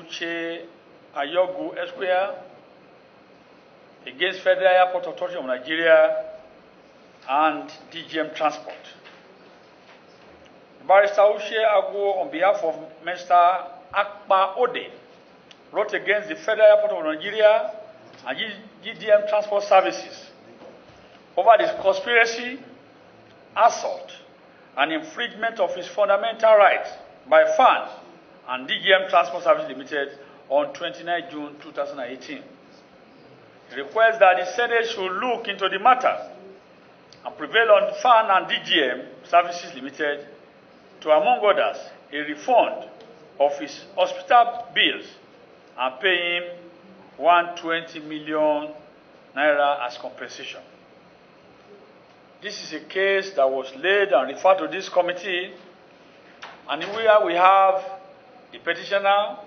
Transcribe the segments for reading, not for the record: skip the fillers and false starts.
Uche Ayogu Esquire against Federal Airport Authority of Nigeria and DGM Transport. Barrister Uche Ayogu, on behalf of Mr. Akpa Ode, wrote against the Federal Airport of Nigeria and DGM Transport Services over this conspiracy, assault, and infringement of his fundamental rights by FAN and DGM Transport Services Limited on 29 June 2018. He requests that the Senate should look into the matter and prevail on FAN and DGM Services Limited to, among others, a refund of his hospital bills and pay him 120 million naira as compensation. This is a case that was laid and referred to this committee, and where we have the petitioner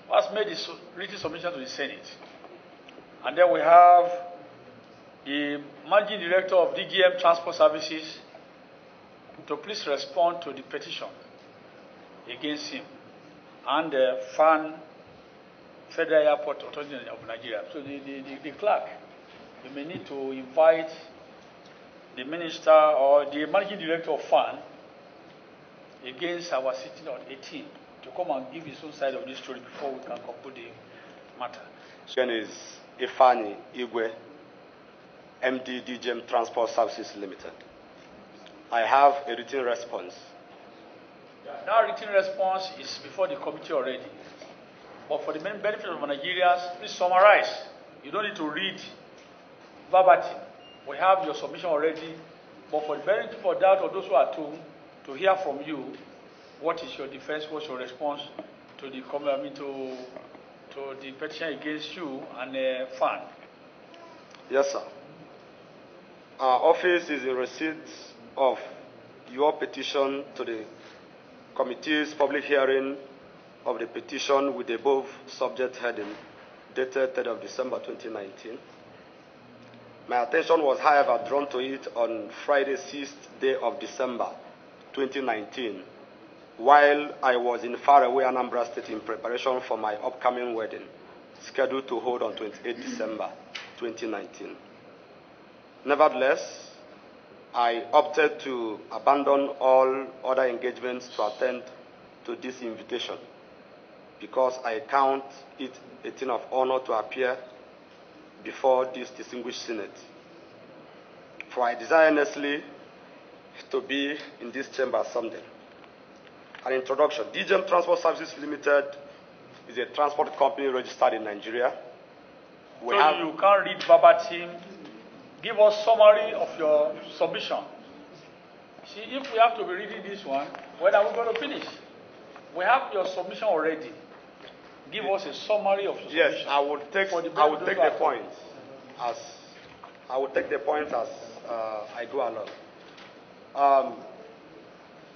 who has made his written submission to the Senate. And then we have the managing director of DGM Transport Services to please respond to the petition against him and the FAN, Federal Airport Authority of Nigeria. So the clerk, you may need to invite the minister or the managing director of FAN against our sitting on 18 to come and give his own side of this story before we can conclude the matter. Name is Ifani Igwe, MD DGM Transport Services Limited. I have a written response. That written response is before the committee already. But for the main benefit of Nigerians, please summarize. You don't need to read verbatim. We have your submission already. But for the benefit of that or those who are to hear from you, what is your defense, what's your response to the to the petition against you and FAN? Yes, sir. Our office is in receipt of your petition to the committee's public hearing of the petition with the above subject heading dated 3rd of December 2019. My attention was, however, drawn to it on Friday, 6th day of December 2019, while I was in faraway Anambra State in preparation for my upcoming wedding, scheduled to hold on 28 December 2019. Nevertheless, I opted to abandon all other engagements to attend to this invitation because I count it a thing of honor to appear before this distinguished Senate. For I desire earnestly to be in this chamber someday. An introduction. DGM Transport Services Limited is a transport company registered in Nigeria. You can't read verbatim. Give us summary of your submission. See, if we have to be reading this one, when are we going to finish? We have your submission already. Give us a summary of your submission. Yes, I will take the points as I go along.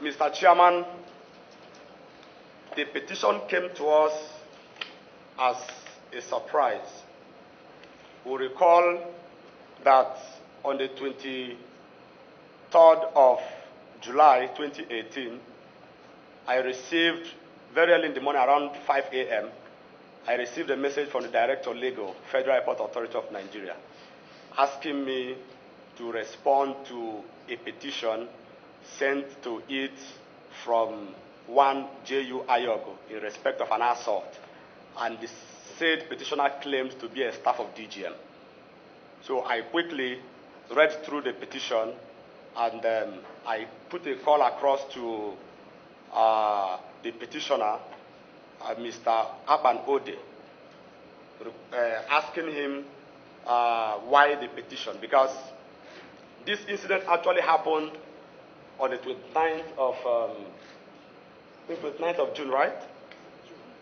Mr. Chairman, the petition came to us as a surprise. We recall that on the 23rd of July 2018, I received, very early in the morning, around 5 a.m., I received a message from the Director Legal, Federal Airport Authority of Nigeria, asking me to respond to a petition sent to it from one J.U. Ayogu in respect of an assault, and the said petitioner claimed to be a staff of DGM. So I quickly read through the petition, and I put a call across to the petitioner, Mr. Akpan Ode, asking him why the petition, because this incident actually happened on the 29th of June, right?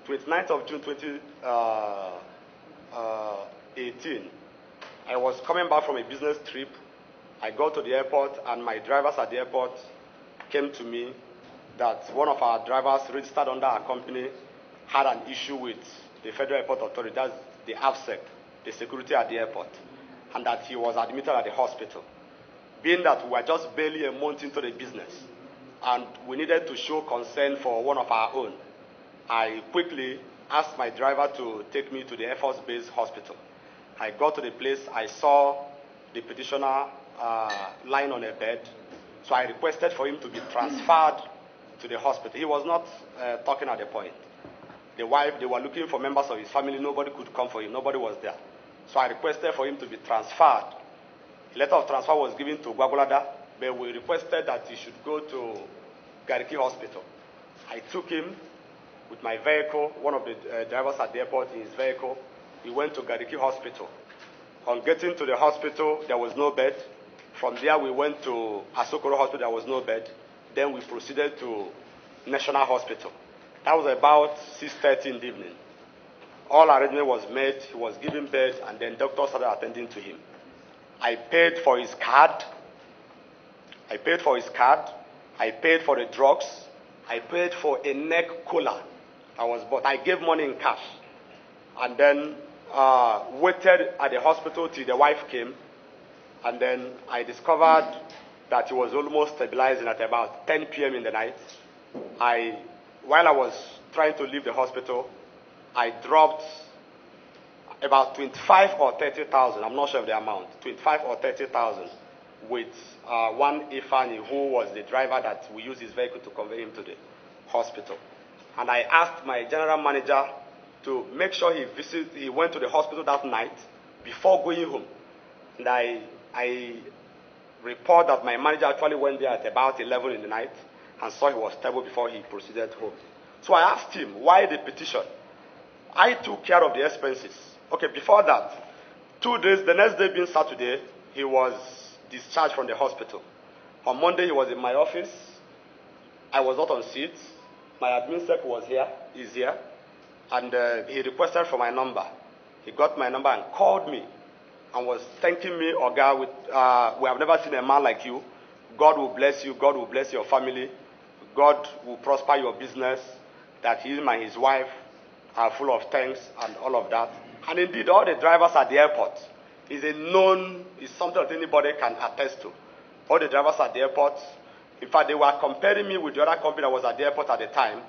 29th of June 2018. I was coming back from a business trip. I got to the airport, and my drivers at the airport came to me that one of our drivers registered under our company had an issue with the Federal Airport Authority, that's the AFSEC, the security at the airport, and that he was admitted at the hospital. Being that we were just barely a month into the business, and we needed to show concern for one of our own, I quickly asked my driver to take me to the Air Force Base Hospital. I got to the place, I saw the petitioner lying on a bed, so I requested for him to be transferred to the hospital. He was not talking at the point. The wife, they were looking for members of his family, nobody could come for him, nobody was there. So I requested for him to be transferred. A letter of transfer was given to Gwagwalada, but we requested that he should go to Gariki Hospital. I took him with my vehicle, one of the drivers at the airport in his vehicle. We went to Gariki Hospital. On getting to the hospital, there was no bed. From there, we went to Asokoro Hospital, there was no bed. Then we proceeded to National Hospital. That was about 6:30 in the evening. All arrangement was made, he was given bed, and then doctors started attending to him. I paid for his card. I paid for the drugs. I paid for a neck collar I was bought. I gave money in cash. And then waited at the hospital till the wife came. And then I that he was almost stabilizing at about 10 p.m. in the night. While I was trying to leave the hospital, I dropped about 25 or 30,000. I'm not sure of the amount. 25 or 30,000 with one Ifani who was the driver that we used his vehicle to convey him to the hospital. And I asked my general manager to make sure he went to the hospital that night before going home. And I report that my manager actually went there at about 11 in the night and saw he was stable before he proceeded home. So I asked him, why the petition? I took care of the expenses. Okay, before that, 2 days, the next day being Saturday, he was discharged from the hospital. On Monday, he was in my office. I was not on seat. My admin sec was here, is here. And he requested for my number. He got my number and called me and was thanking me, Oga, we have never seen a man like you. God will bless you. God will bless your family. God will prosper your business. That him and his wife are full of thanks and all of that. And indeed, all the drivers at the airport is something that anybody can attest to. All the drivers at the airport, in fact, they were comparing me with the other company that was at the airport at the time,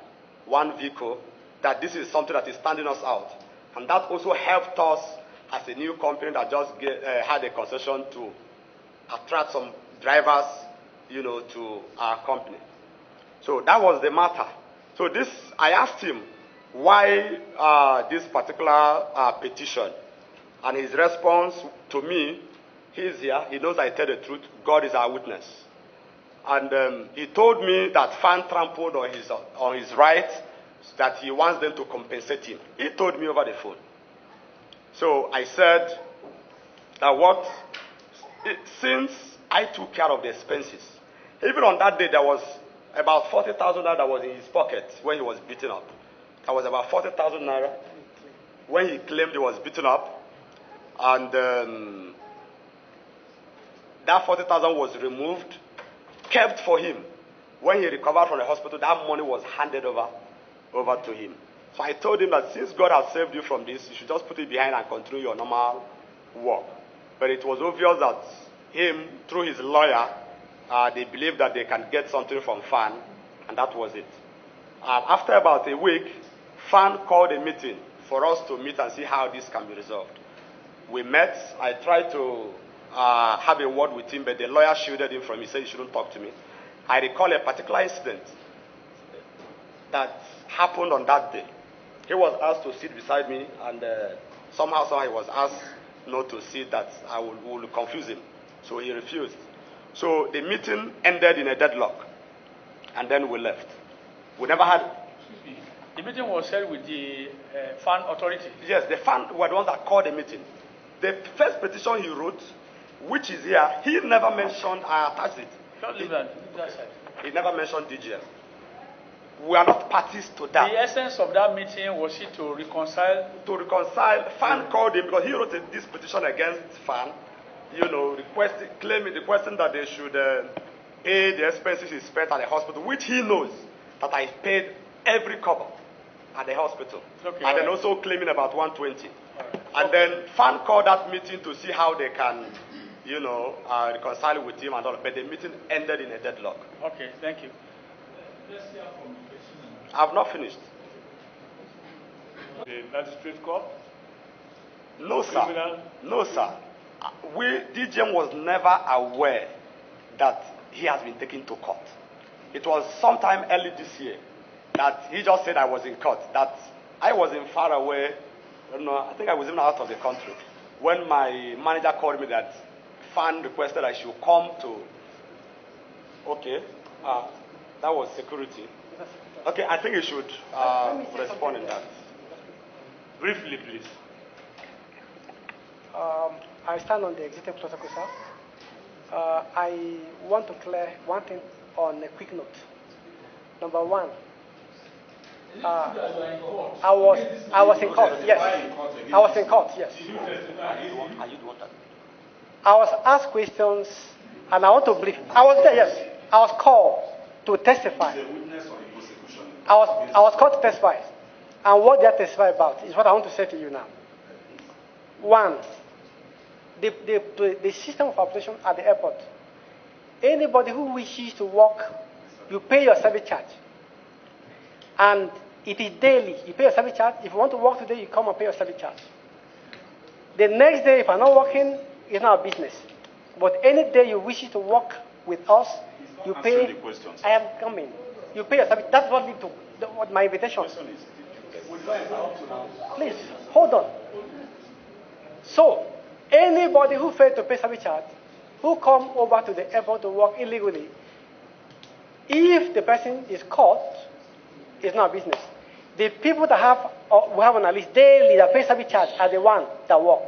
one vehicle, that this is something that is standing us out. And that also helped us as a new company that just had a concession to attract some drivers, to our company. So that was the matter. So I asked him why this particular petition, and his response to me, he's here, he knows I tell the truth, God is our witness. And he told me that Fan trampled on his rights, that he wants them to compensate him. He told me over the phone. So I said that since I took care of the expenses, even on that day there was about 40,000 naira that was in his pocket when he was beaten up. There was about 40,000 naira when he claimed he was beaten up. And that 40,000 was removed, kept for him. When he recovered from the hospital, that money was handed over to him. So I told him that since God has saved you from this, you should just put it behind and continue your normal work. But it was obvious that him, through his lawyer, they believed that they can get something from Fan, and that was it. After about a week, Fan called a meeting for us to meet and see how this can be resolved. We met. I tried to have a word with him, but the lawyer shielded him from me, said he shouldn't talk to me. I recall a particular incident that happened on that day. He was asked to sit beside me, and somehow he was asked not to sit, that I will confuse him. So he refused. So the meeting ended in a deadlock, and then we left. We never had... The meeting was held with the Fan authority? Yes, the Fan were the ones that called the meeting. The first petition he wrote, which is here, he never mentioned, I attached it. Don't leave that side. He never mentioned DGM. We are not parties to that. The essence of that meeting was it to reconcile? To reconcile. Fan called him because he wrote this petition against Fan, requesting that they should pay the expenses he spent at the hospital, which he knows that I paid every cover at the hospital. Okay, and then also claiming about 120. Right. And then Fan called that meeting to see how they can, reconcile with him and all. But the meeting ended in a deadlock. Okay, thank you. I've not finished. The magistrate court? No, sir. Criminal? No, sir. DGM was never aware that he has been taken to court. It was sometime early this year that he just said I was in court, that I was in far away. I think I was even out of the country when my manager called me that fan requested I should come to. Okay, that was security. Okay, I think you should respond in that. Briefly, please. I stand on the executive protocol, sir. I want to clear one thing on a quick note. Number one, I was in court. Yes, I was in court. Yes. I was asked questions, and I want to brief. I was there. Yes, I was called to testify. I was called to testify, and what they are testifying about is what I want to say to you now. One, the system of operation at the airport. Anybody who wishes to work, you pay your service charge. And it is daily. You pay your service charge. If you want to work today, you come and pay your service charge. The next day, if I'm not working, it's not a business. But any day you wish to work with us, you pay. I am coming. You pay your service. That's what lead to my invitation. Please, hold on. So, anybody who failed to pay service charge, who come over to the airport to work illegally, if the person is caught, it's not a business. The people that we have on our list daily that pay service charge are the ones that work.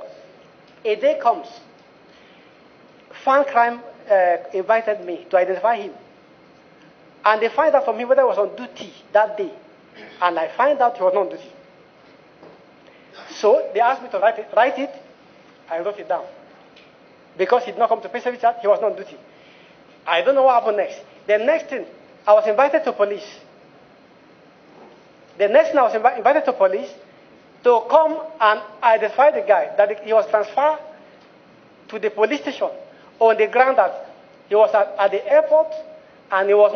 A day comes, Fan Crime invited me to identify him. And they find out from him whether he was on duty that day. And I find out he was not on duty. So they asked me to write it. I wrote it down. Because he did not come to pay service charge, he was not on duty. I don't know what happened next. The next thing, I was invited to police. The next thing, I was invited to police to come and identify the guy, that he was transferred to the police station on the ground that he was at the airport and he was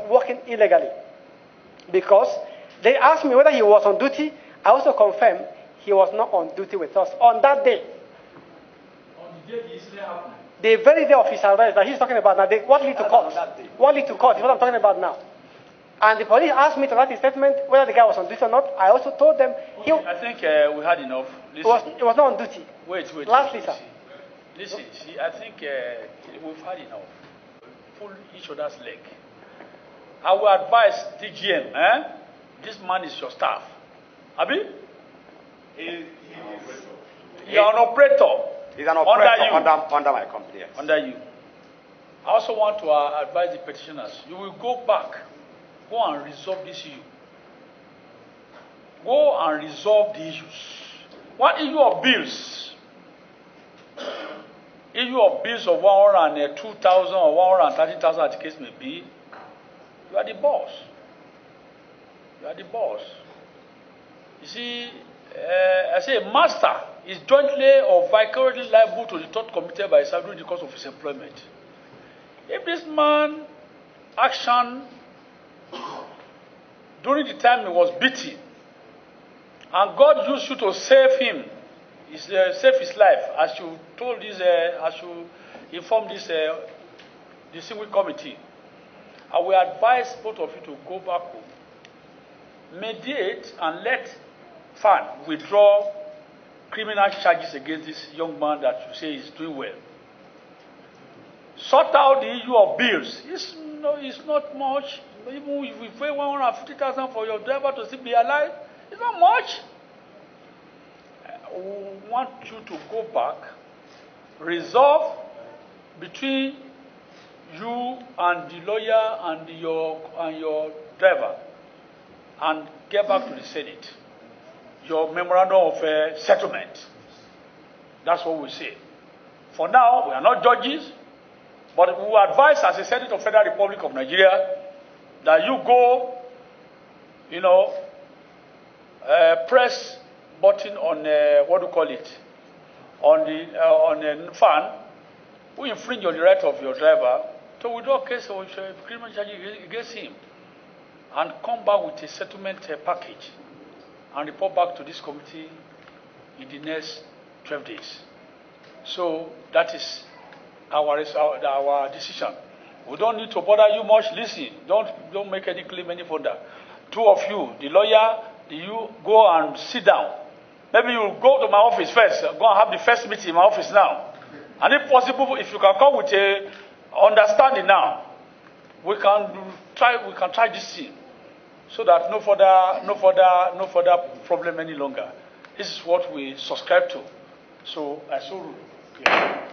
working illegally. Because they asked me whether he was on duty. I also confirmed he was not on duty with us on that day. On the day the incident happened? The very day of his arrest that he's talking about now, what lead to court? What lead to court is what I'm talking about now. And the police asked me to write a statement whether the guy was on duty or not. I also told them I think we had enough. He was not on duty. Wait. Lastly, sir. Listen, see, I think we've had enough. Pull each other's leg. I will advise DGM, this man is your staff. Abi? You're an operator. He's an operator under my company. Yes. Under you. I also want to advise the petitioners. You will go back. Go and resolve this issue. Go and resolve the issues. What issue of bills? Issue of bills of 102,000 or 130,000 as the case may be. You are the boss. You are the boss. You see, I say a master is jointly or vicariously liable to the tort committed by himself during the course of his employment. If this man action during the time he was beaten, and God used you to save him, save his life, as you told this, as you informed this distinguished committee, I will advise both of you to go back home, mediate, and let Fan withdraw criminal charges against this young man that you say is doing well. Sort out the issue of bills. It's not much. Even if we pay 150,000 for your driver to still be alive, it's not much. We want you to go back, resolve between you and the lawyer and your driver, and get back to the Senate. Your memorandum of settlement. That's what we say. For now, we are not judges, but we will advise as a Senate of Federal Republic of Nigeria that you go, press button on on the fan, who infringe on the right of your driver to withdraw case of criminal charges against him, and come back with a settlement package and report back to this committee in the next 12 days. So that is our decision. We don't need to bother you much. Listen, don't make any claim any further. Two of you, the lawyer, you go and sit down. Maybe you go to my office first. Go and have the first meeting in my office now. And if possible, if you can come with a understanding now, we can try this thing, so that no further problem any longer. This is what we subscribe to. So I so rule. Okay.